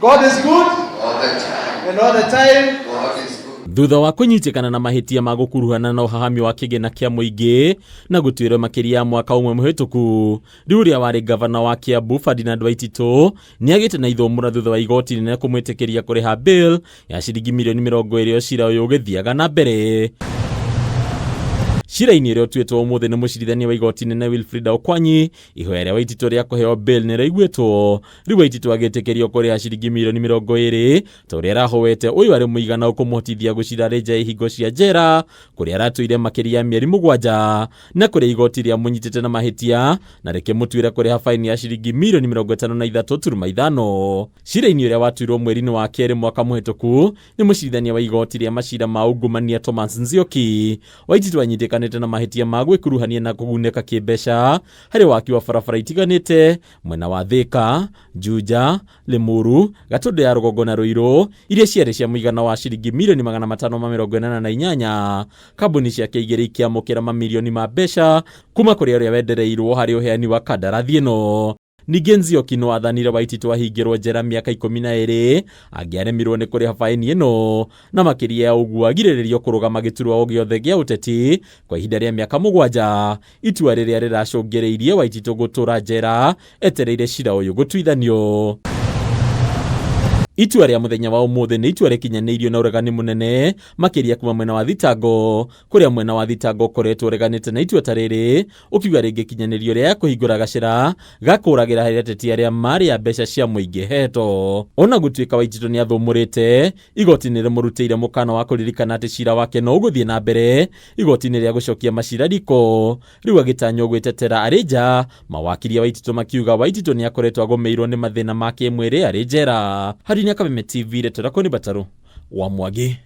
God is good all the time. and all the time. God is good. Thutha wa kunyitikana na mahitia ma gukuruhana na uhahami wa kigena kia muingi na gutwirwo makiria ya mwaka umwe muhituku, riu ria wari gavana wa Kiambu Ferdinand Waititu niagite na ithomura thutha wa igoti rinene kumwitikiria kuriha bill ya ciringi mirioni 20 cira uyu ugithiaga na mbere. Cira-ini iria utuitwo umuthi ni mucirithania wa igoti nene Wilfrida Okwanyi, ihoya ria Waititu ria kuheo bill ni raiguitwo, riu Waititu agitikirio kuriha ciringi mirioni 20 ta uria arahoete uyu ari muigana ukumuhotithia gucira reja ihingo cia njera kuria aratuire makiria ya mieri 7 na kuria igoti ria munyitite na mahitia na rikimutwira kuriha faini ya ciringi mirioni 53.5. Cira-ini uria watuirwo mweri-ini wa keri mwaka muhituku ni mucirithania wa igoti ria macira ma ungumania Thomas Nzioki. Waititu anyitikana na mahitia ma gwikuruhania na kuguneka kibeca hari waki wa barabara itiganite mwena wa Thika, Juja, Limuru, Gatundu ya Rugongo na Ruiru iria ciari cia muigana wa ciringi mirioni 548. Kambuni ciake igiri ikiamukira mamilioni ma mbeca kuma kuri aria wendereirwo hari uheani wa kandarathi ino. Ningĩ Nzioki no athanire Waititu ahingĩrwo njera miaka 12 angĩaremirwo nĩ kũrĩha faini ĩno, na makiria ya ũguo agirĩrĩrio kũrũgama gĩturwa o gĩothe gĩa ũteti kwa ihinda rĩa miaka 7, itua rĩrĩa rĩracũngĩrĩirie Waititu gũtũra njera etereire cira ũyũ gũtuithanio. Itua ria muthenya wa umuthi ni itua rikinyanĩirio na uregani munene makiria kuma mwena wa thitango, kuria mwena wa thitango koretwo ureganite na itua tariri ukiuga ringikinyanĩrio ria kuhingura gacira gakuragira harĩ ateti aria mari ya mbeca cia muingi heto. Ona gutuika Waititu ni athumurite, igoti ni rimurutĩire mukana wa kuririkana ati cira wake no uguthie na mbere igoti ni ria gucokia macira riko, riu agitanywo gwitetera ari nja. Mawakiri Waititu makiuga Waititu ni akoretwo agomeirwo ni mathina ma kimwiri ari njera. Nyakabeme TV retera koni Bataru wa Mwangi.